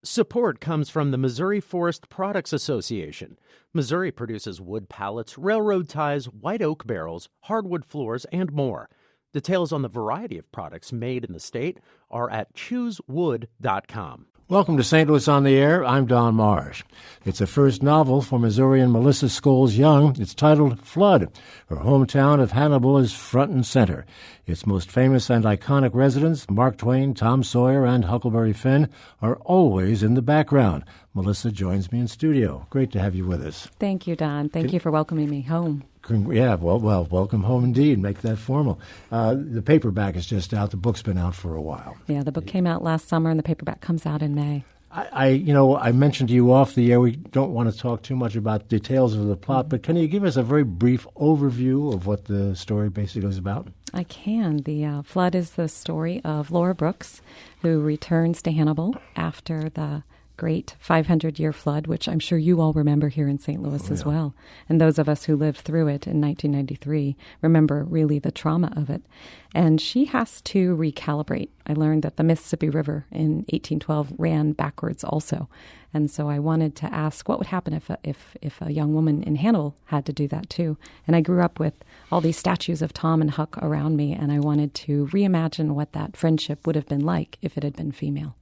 Support comes from the Missouri Forest Products Association. Missouri produces wood pallets, railroad ties, white oak barrels, hardwood floors, and more. Details on the variety of products made in the state are at choosewood.com. Welcome to St. Louis on the Air. I'm Don Marsh. It's the first novel for Missourian Melissa Scholes Young. It's titled Flood. Her hometown of Hannibal is front and center. Its most famous and iconic residents, Mark Twain, Tom Sawyer, and Huckleberry Finn, are always in the background. Melissa joins me in studio. Great to have you with us. Thank you, Don. Thank you for welcoming me home. Yeah, well, welcome home indeed. Make that formal. The paperback is just out. The book's been out for a while. Yeah, the book came out last summer, and the paperback comes out in May. I mentioned to you off the air, we don't want to talk too much about details of the plot, but can you give us a very brief overview of what the story basically is about? I can. The Flood is the story of Laura Brooks, who returns to Hannibal after the great 500-year flood, which I'm sure you all remember here in St. Louis as well. And those of us who lived through it in 1993 remember really the trauma of it. And she has to recalibrate. I learned that the Mississippi River in 1812 ran backwards also. And so I wanted to ask what would happen if a young woman in Hannibal had to do that too. And I grew up with all these statues of Tom and Huck around me, and I wanted to reimagine what that friendship would have been like if it had been female.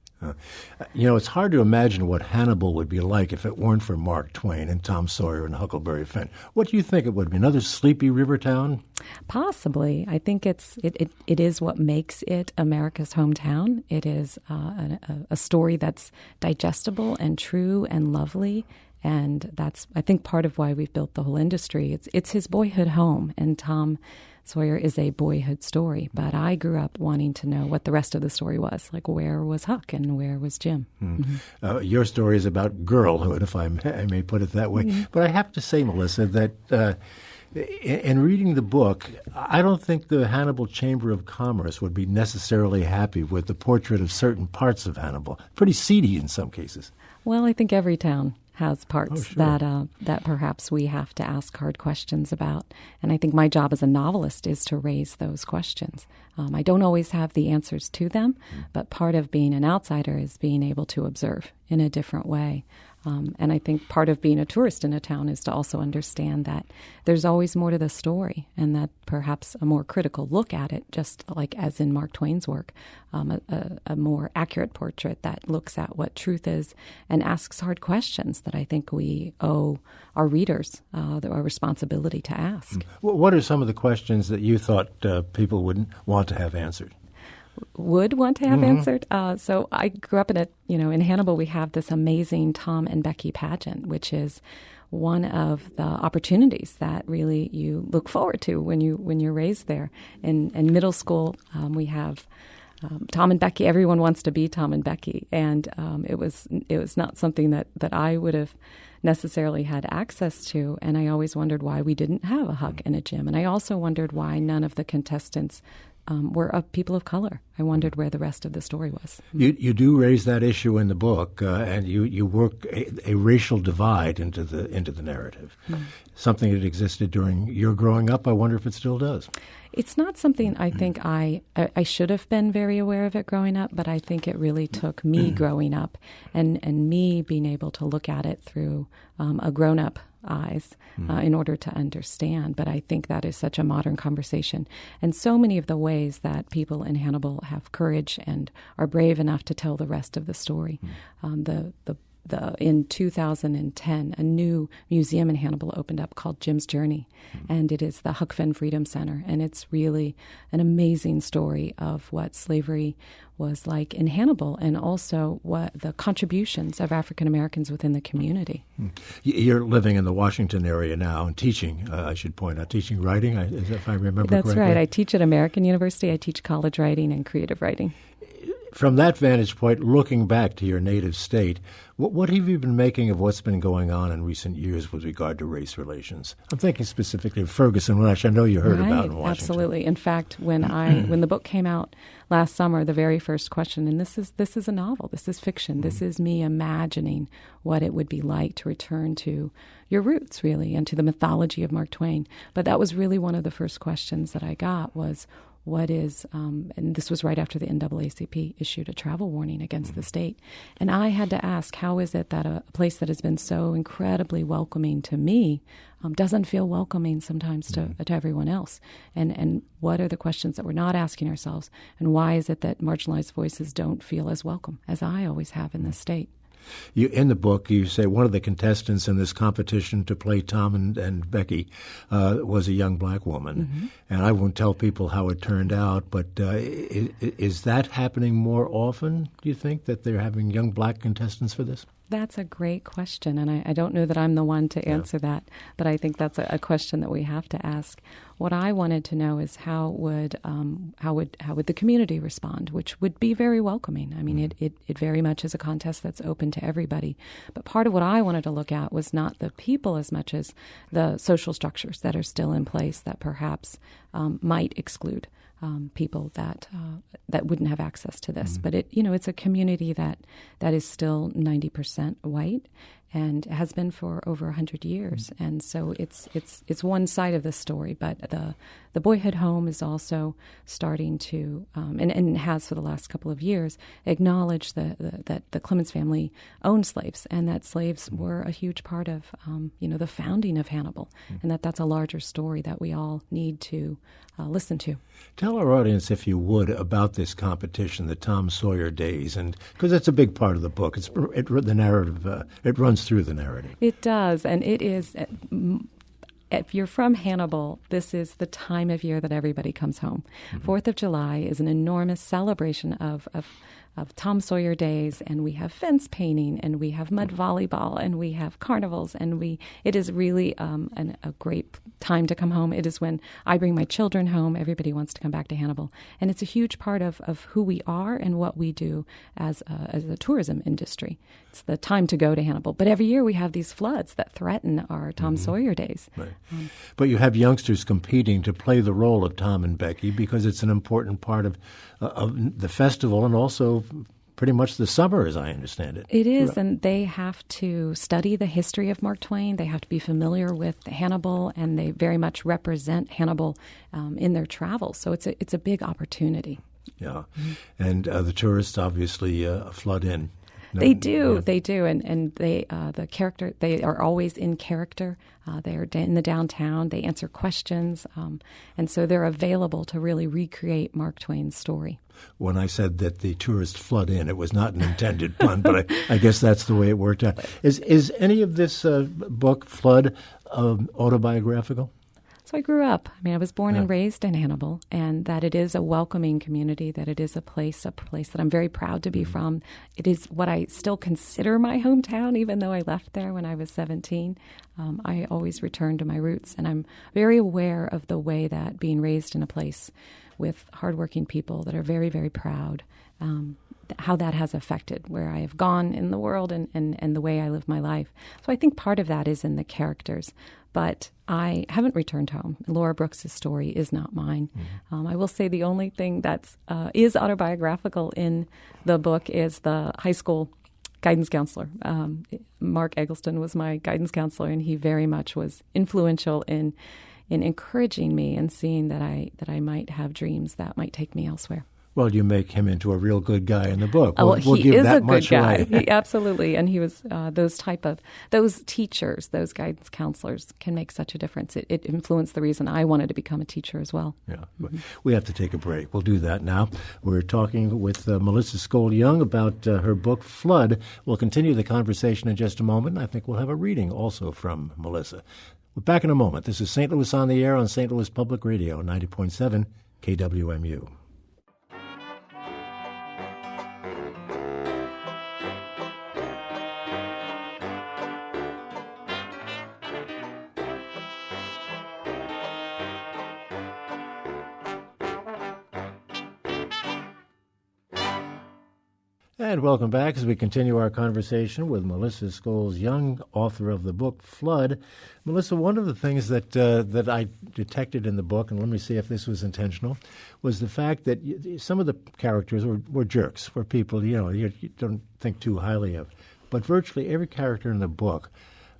It's hard to imagine what Hannibal would be like if it weren't for Mark Twain and Tom Sawyer and Huckleberry Finn. What do you think it would be? Another sleepy river town? Possibly. I think it is what makes it America's hometown. It is a story that's digestible and true and lovely. And that's, I think, part of why we've built the whole industry. It's his boyhood home, and Tom Sawyer is a boyhood story. But I grew up wanting to know what the rest of the story was, like where was Huck and where was Jim. Mm-hmm. Your story is about girlhood, if I may put it that way. Mm-hmm. But I have to say, Melissa, that in reading the book, I don't think the Hannibal Chamber of Commerce would be necessarily happy with the portrait of certain parts of Hannibal. Pretty seedy in some cases. Well, I think every town has parts that perhaps we have to ask hard questions about. And I think my job as a novelist is to raise those questions. I don't always have the answers to them, but part of being an outsider is being able to observe in a different way. And I think part of being a tourist in a town is to also understand that there's always more to the story, and that perhaps a more critical look at it, just like as in Mark Twain's work, a more accurate portrait that looks at what truth is and asks hard questions that I think we owe our readers our responsibility to ask. What are some of the questions that you thought people would want to have answered? Would want to have answered. So I grew up in Hannibal, we have this amazing Tom and Becky pageant, which is one of the opportunities that really you look forward to when you're raised there. In middle school, we have Tom and Becky. Everyone wants to be Tom and Becky, and it was not something that I would have necessarily had access to, and I always wondered why we didn't have a Huck and a Jim, and I also wondered why none of the contestants were of people of color. I wondered where the rest of the story was. You do raise that issue in the book, and you work a racial divide into the narrative. Something that existed during your growing up. I wonder if it still does. It's not something I think I should have been very aware of it growing up, but I think it really took me growing up and me being able to look at it through a grown-up eyes in order to understand. But I think that is such a modern conversation. And so many of the ways that people in Hannibal have courage and are brave enough to tell the rest of the story. In 2010, a new museum in Hannibal opened up called Jim's Journey, and it is the Huck Finn Freedom Center, and it's really an amazing story of what slavery was like in Hannibal and also what the contributions of African Americans within the community. You're living in the Washington area now and teaching, I should point out, teaching writing, if I remember correctly. That's right. I teach at American University. I teach college writing and creative writing. From that vantage point, looking back to your native state, what have you been making of what's been going on in recent years with regard to race relations? I'm thinking specifically of Ferguson, which I know you heard about in Washington. Absolutely. In fact, when the book came out last summer, the very first question, and this is a novel, this is fiction, this is me imagining what it would be like to return to your roots, really, and to the mythology of Mark Twain. But that was really one of the first questions that I got was, what is, and this was right after the NAACP issued a travel warning against the state. And I had to ask, how is it that a place that has been so incredibly welcoming to me doesn't feel welcoming sometimes to everyone else? And what are the questions that we're not asking ourselves? And why is it that marginalized voices don't feel as welcome as I always have in this state? In the book, you say one of the contestants in this competition to play Tom and Becky was a young black woman. And I won't tell people how it turned out, but is that happening more often, do you think, that they're having young black contestants for this? That's a great question, and I don't know that I'm the one to answer that, but I think that's a question that we have to ask. What I wanted to know is how would the community respond, which would be very welcoming. I mean, it very much is a contest that's open to everybody. But part of what I wanted to look at was not the people as much as the social structures that are still in place that perhaps might exclude people that wouldn't have access to this. But it's a community that is still 90% white and has been for over 100 years. And so it's one side of the story. But the Boyhood Home is also starting to, and has for the last couple of years, acknowledged that the Clemens family owned slaves, and that slaves were a huge part of the founding of Hannibal, and that's a larger story that we all need to listen to. Tell our audience, if you would, about this competition, the Tom Sawyer Days, and because it's a big part of the book. The narrative. It runs through the narrative. It does, and it is. If you're from Hannibal, this is the time of year that everybody comes home. 4th of July is an enormous celebration of Tom Sawyer Days, and we have fence painting, and we have mud volleyball, and we have carnivals, and it is really a great time to come home. It is when I bring my children home. Everybody wants to come back to Hannibal, and it's a huge part of who we are and what we do as a tourism industry. It's the time to go to Hannibal. But every year we have these floods that threaten our Tom Sawyer Days. Right. But you have youngsters competing to play the role of Tom and Becky because it's an important part of the festival and also pretty much the summer, as I understand it. It is, and they have to study the history of Mark Twain. They have to be familiar with Hannibal, and they very much represent Hannibal in their travels. So it's a big opportunity. Yeah, and the tourists obviously flood in. They do, and they the character. They are always in character. They are in the downtown. They answer questions, and so they're available to really recreate Mark Twain's story. When I said that the tourists flood in, it was not an intended pun, but I guess that's the way it worked out. Is any of this book, Flood, autobiographical? So I grew up. I was born and raised in Hannibal, and that it is a welcoming community, that it is a place that I'm very proud to be from. It is what I still consider my hometown, even though I left there when I was 17. I always return to my roots, and I'm very aware of the way that being raised in a place with hardworking people that are very, very proud, how that has affected where I have gone in the world and the way I live my life. So I think part of that is in the characters. But I haven't returned home. Laura Brooks's story is not mine. I will say the only thing that is autobiographical in the book is the high school guidance counselor. Mark Eggleston was my guidance counselor, and he very much was influential in encouraging me and seeing that I might have dreams that might take me elsewhere. Well, you make him into a real good guy in the book. We'll he give is that a good guy. Absolutely, and he was those teachers, those guidance counselors can make such a difference. It influenced the reason I wanted to become a teacher as well. Yeah, we have to take a break. We'll do that now. We're talking with Melissa Scholes Young about her book Flood. We'll continue the conversation in just a moment. I think we'll have a reading also from Melissa. We're back in a moment. This is St. Louis on the Air on St. Louis Public Radio, 90.7 KWMU. And welcome back as we continue our conversation with Melissa Scholes Young, author of the book Flood. Melissa, one of the things that I detected in the book, and let me see if this was intentional, was the fact that some of the characters were jerks, were people you don't think too highly of. But virtually every character in the book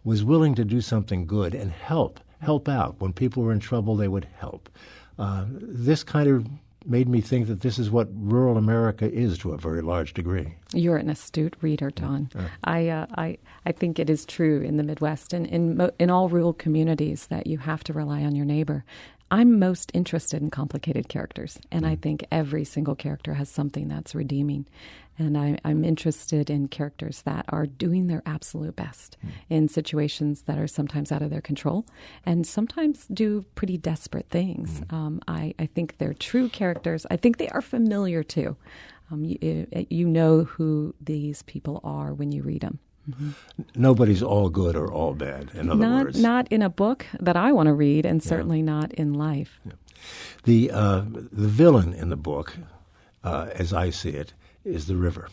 was willing to do something good and help out. When people were in trouble, they would help. This kind of made me think that this is what rural America is to a very large degree. You're an astute reader, Don. I think it is true in the Midwest and in all rural communities that you have to rely on your neighbor. I'm most interested in complicated characters, and I think every single character has something that's redeeming. And I'm interested in characters that are doing their absolute best in situations that are sometimes out of their control and sometimes do pretty desperate things. I think they're true characters. I think they are familiar, too. You know who these people are when you read them. Nobody's all good or all bad, in other words. Not in a book that I want to read, and certainly not in life. Yeah. The villain in the book, as I see it, is the river.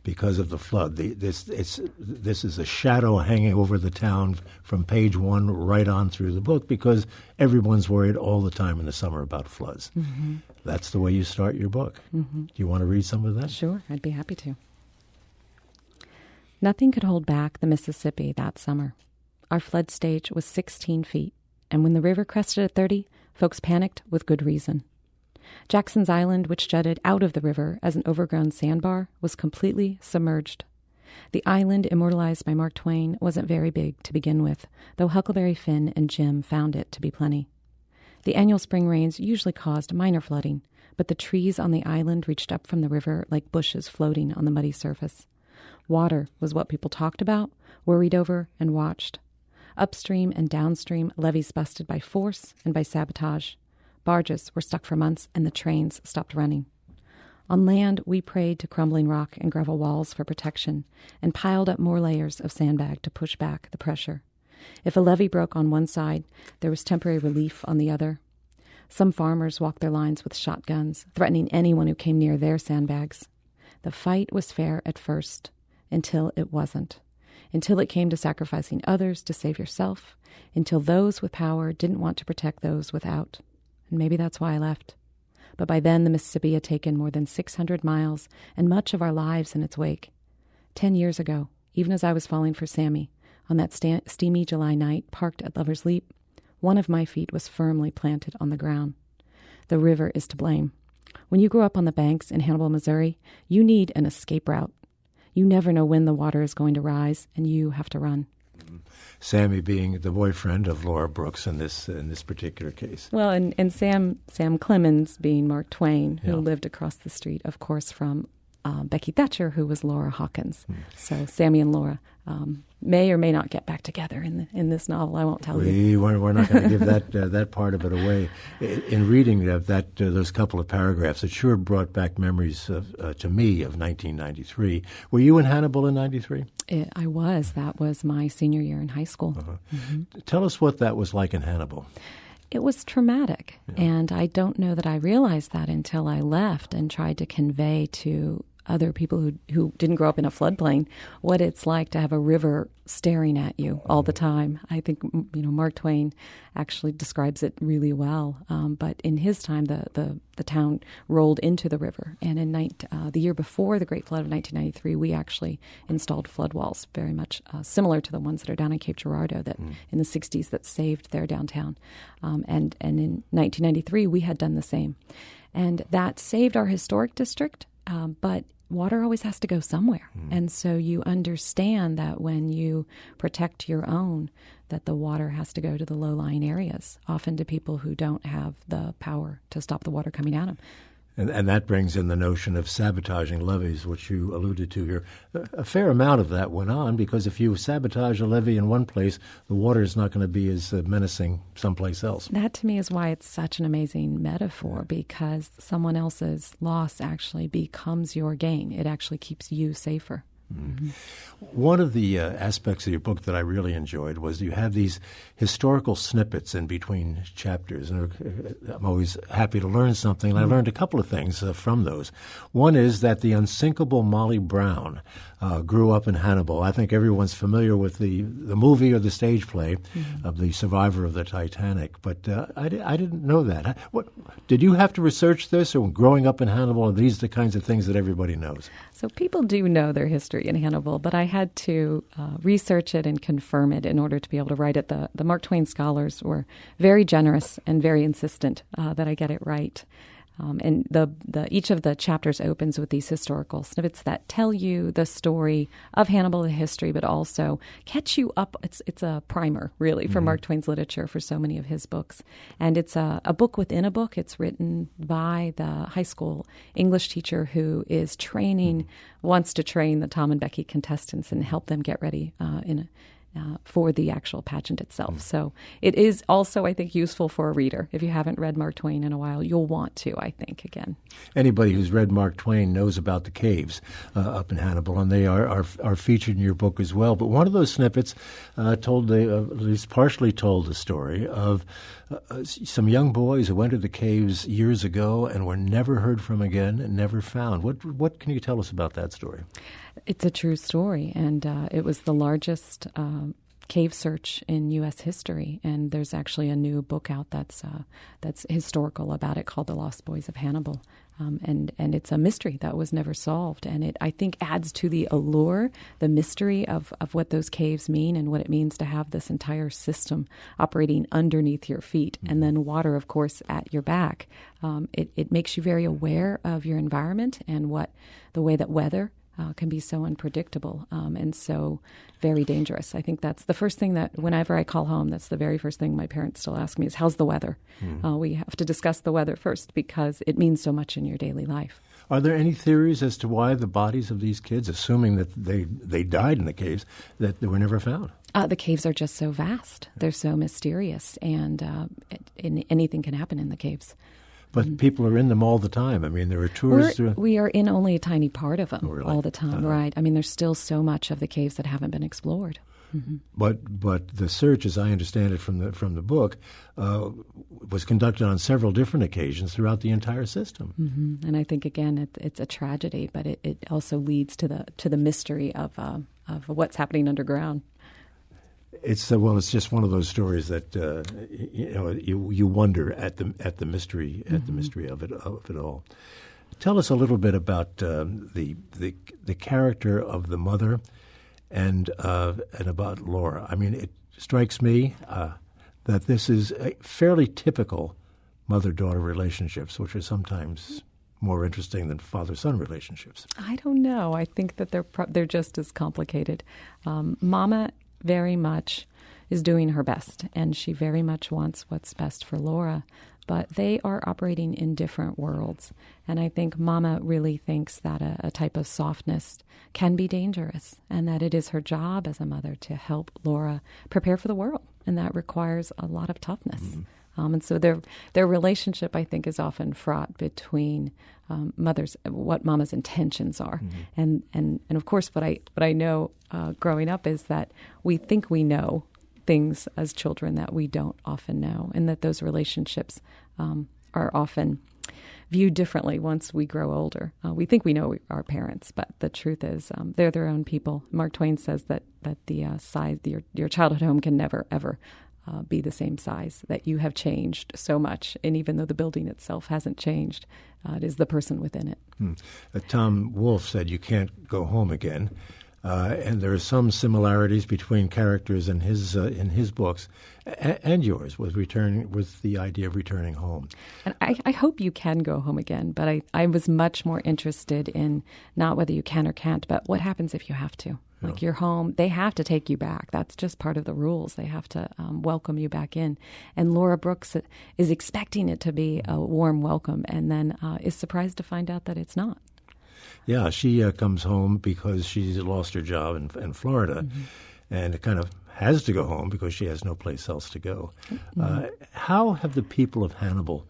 Because of the flood, this is a shadow hanging over the town from page 1 right on through the book, because everyone's worried all the time in the summer about floods. That's the way you start your book. Do you want to read some of that? Sure, I'd be happy to. Nothing could hold back the Mississippi that summer. Our flood stage was 16 feet, and when the river crested at 30, folks panicked with good reason. Jackson's Island, which jutted out of the river as an overgrown sandbar, was completely submerged. The island, immortalized by Mark Twain, wasn't very big to begin with, though Huckleberry Finn and Jim found it to be plenty. The annual spring rains usually caused minor flooding, but the trees on the island reached up from the river like bushes floating on the muddy surface. Water was what people talked about, worried over, and watched. Upstream and downstream, levees busted by force and by sabotage. Barges were stuck for months, and the trains stopped running. On land, we prayed to crumbling rock and gravel walls for protection and piled up more layers of sandbag to push back the pressure. If a levee broke on one side, there was temporary relief on the other. Some farmers walked their lines with shotguns, threatening anyone who came near their sandbags. The fight was fair at first, until it wasn't. Until it came to sacrificing others to save yourself, until those with power didn't want to protect those without. And maybe that's why I left. But by then the Mississippi had taken more than 600 miles and much of our lives in its wake. 10 years ago, even as I was falling for Sammy, on that steamy July night parked at Lover's Leap, one of my feet was firmly planted on the ground. The river is to blame. When you grow up on the banks in Hannibal, Missouri, you need an escape route. You never know when the water is going to rise, and you have to run. Sammy being the boyfriend of Laura Brooks in this particular case. Well, and Sam Clemens being Mark Twain, who lived across the street, of course, from Becky Thatcher, who was Laura Hawkins. So Sammy and Laura may or may not get back together in this novel. I won't tell you. We're not going to give that part of it away. In reading those couple of paragraphs, it sure brought back memories to me of 1993. Were you in Hannibal in 93? I was. That was my senior year in high school. Tell us what that was like in Hannibal. It was traumatic, and I don't know that I realized that until I left and tried to convey to other people who didn't grow up in a floodplain what it's like to have a river staring at you all the time. I think Mark Twain actually describes it really well. But in his time, the town rolled into the river, and in the year before the Great Flood of 1993, we actually installed flood walls, very much similar to the ones that are down in Cape Girardeau that in the 60s that saved their downtown. And in 1993, we had done the same, and that saved our historic district. But water always has to go somewhere. And so you understand that when you protect your own, that the water has to go to the low-lying areas, often to people who don't have the power to stop the water coming at them. And that brings in the notion of sabotaging levees, which you alluded to here. A fair amount of that went on, because if you sabotage a levee in one place, the water is not going to be as menacing someplace else. That, to me, is why it's such an amazing metaphor, because someone else's loss actually becomes your gain. It actually keeps you safer. One of the aspects of your book that I really enjoyed was you have these historical snippets in between chapters, and I'm always happy to learn something, and I learned a couple of things from those. One is that the unsinkable Molly Brown grew up in Hannibal. I think everyone's familiar with the movie or the stage play of the survivor of the Titanic, but I didn't know that. What did you have to research this, or growing up in Hannibal, are these the kinds of things that everybody knows? So people do know their history in Hannibal, but I had to research it and confirm it in order to be able to write it. The Mark Twain scholars were very generous and very insistent that I get it right. And each of the chapters opens with these historical snippets that tell you the story of Hannibal, the history, but also catch you up. It's a primer, really, for Mark Twain's literature for so many of his books. And it's a book within a book. It's written by the high school English teacher who is wants to train the Tom and Becky contestants and help them get ready for the actual pageant itself. So it is also, I think, useful for a reader. If you haven't read Mark Twain in a while, you'll want to, I think, again. Anybody who's read Mark Twain knows about the caves up in Hannibal, and they are featured in your book as well. But one of those snippets at least partially told the story of some young boys who went to the caves years ago and were never heard from again and never found. What can you tell us about that story? It's a true story, and it was the largest cave search in U.S. history. And there's actually a new book out that's historical about it called The Lost Boys of Hannibal. And it's a mystery that was never solved. And it, I think, adds to the allure, the mystery of what those caves mean and what it means to have this entire system operating underneath your feet and then water, of course, at your back. It makes you very aware of your environment and the way that weather can be so unpredictable and so very dangerous. I think that's the first thing that whenever I call home, that's the very first thing my parents still ask me is, how's the weather? We have to discuss the weather first because it means so much in your daily life. Are there any theories as to why the bodies of these kids, assuming that they died in the caves, that they were never found? The caves are just so vast. They're so mysterious, and anything can happen in the caves. But people are in them all the time. I mean, there are tours. We are in only a tiny part of them all the time, Uh-huh. right? I mean, there's still so much of the caves that haven't been explored. But the search, as I understand it from the book, was conducted on several different occasions throughout the entire system. And I think again, it's a tragedy, but it also leads to the mystery of what's happening underground. It's just one of those stories that you wonder at the mystery of it all. Tell us a little bit about the character of the mother and about Laura. I mean, it strikes me that this is a fairly typical mother-daughter relationships, which are sometimes more interesting than father-son relationships. I don't know. I think that they're just as complicated. Mama very much is doing her best, and she very much wants what's best for Laura, but they are operating in different worlds. And I think Mama really thinks that a type of softness can be dangerous, and that it is her job as a mother to help Laura prepare for the world, and that requires a lot of toughness. And so their relationship, I think, is often fraught between what Mama's intentions are, and of course, what I know growing up is that we think we know things as children that we don't often know, and that those relationships are often viewed differently once we grow older. We think we know our parents, but the truth is they're their own people. Mark Twain says that the size your childhood home can never ever be the same size, that you have changed so much, and even though the building itself hasn't changed, it is the person within it. Tom Wolfe said you can't go home again, and there are some similarities between characters in his books and yours with the idea of returning home. And I hope you can go home again, but I was much more interested in not whether you can or can't, but what happens if you have to. Like you're home, they have to take you back. That's just part of the rules. They have to welcome you back in. And Laura Brooks is expecting it to be a warm welcome, and then is surprised to find out that it's not. Yeah, she comes home because she's lost her job in Florida, and it kind of has to go home because she has no place else to go. How have the people of Hannibal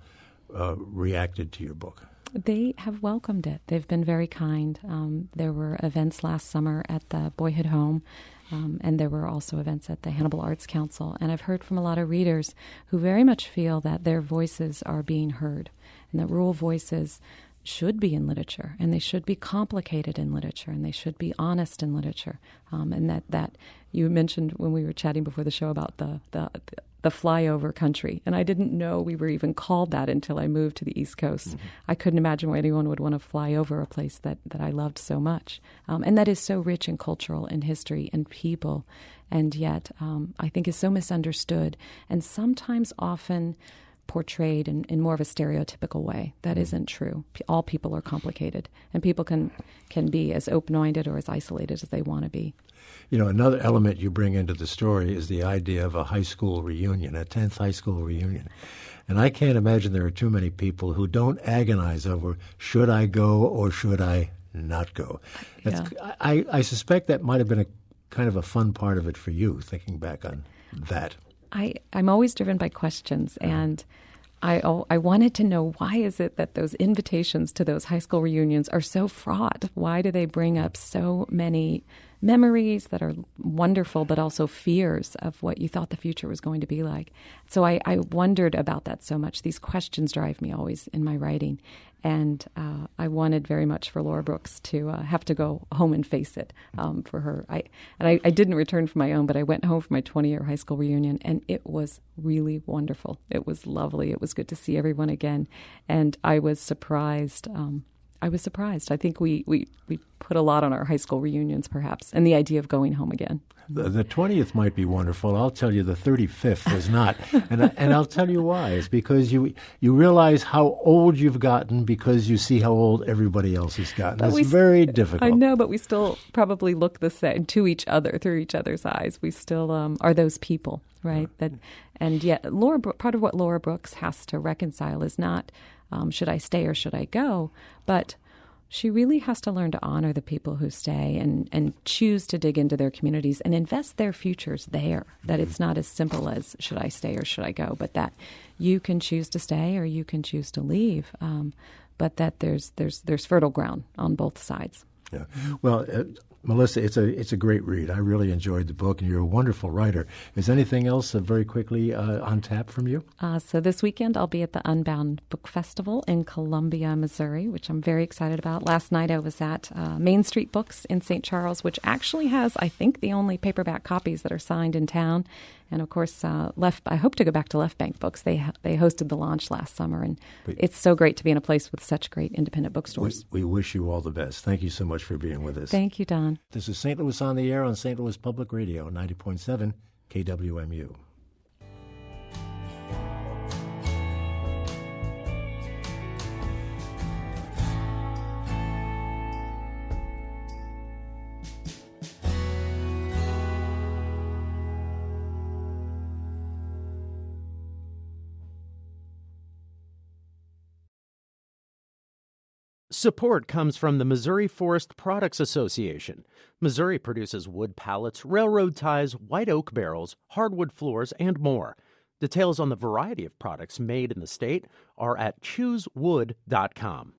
reacted to your book? They have welcomed it. They've been very kind. There were events last summer at the Boyhood Home, and there were also events at the Hannibal Arts Council. And I've heard from a lot of readers who very much feel that their voices are being heard, and that rural voices should be in literature, and they should be complicated in literature, and they should be honest in literature. And that you mentioned when we were chatting before the show about the flyover country, and I didn't know we were even called that until I moved to the East Coast. I couldn't imagine why anyone would want to fly over a place that I loved so much, and that is so rich in cultural and history and people, and yet I think is so misunderstood and sometimes often portrayed in more of a stereotypical way. That isn't true. All people are complicated, and people can be as open-minded or as isolated as they want to be. You know, another element you bring into the story is the idea of a high school reunion, a 10th high school reunion. And I can't imagine there are too many people who don't agonize over, should I go or should I not go? Yeah. I suspect that might have been a kind of a fun part of it for you, thinking back on that. I'm always driven by questions, and I wanted to know, why is it that those invitations to those high school reunions are so fraught? Why do they bring up so many memories that are wonderful, but also fears of what you thought the future was going to be like? So I wondered about that so much. These questions drive me always in my writing. And I wanted very much for Laura Brooks to have to go home and face it for her. I didn't return for my own, but I went home for my 20-year high school reunion, and it was really wonderful. It was lovely. It was good to see everyone again. And I was surprised. I think we put a lot on our high school reunions, perhaps, and the idea of going home again. The 20th might be wonderful. I'll tell you the 35th was not. And I'll tell you why. It's because you realize how old you've gotten because you see how old everybody else has gotten. It's very difficult. I know, but we still probably look the same to each other, through each other's eyes. We still are those people, right? And yet, part of what Laura Brooks has to reconcile is not should I stay or should I go, but she really has to learn to honor the people who stay and choose to dig into their communities and invest their futures there. That it's not as simple as should I stay or should I go, but that you can choose to stay or you can choose to leave, but that there's fertile ground on both sides. Yeah. Well, Melissa, it's a great read. I really enjoyed the book, and you're a wonderful writer. Is anything else very quickly on tap from you? So this weekend I'll be at the Unbound Book Festival in Columbia, Missouri, which I'm very excited about. Last night I was at Main Street Books in St. Charles, which actually has, I think, the only paperback copies that are signed in town. And, of course, I hope to go back to Left Bank Books. They hosted the launch last summer, and it's so great to be in a place with such great independent bookstores. We wish you all the best. Thank you so much for being with us. Thank you, Don. This is St. Louis on the Air on St. Louis Public Radio, 90.7 KWMU. Support comes from the Missouri Forest Products Association. Missouri produces wood pallets, railroad ties, white oak barrels, hardwood floors, and more. Details on the variety of products made in the state are at choosewood.com.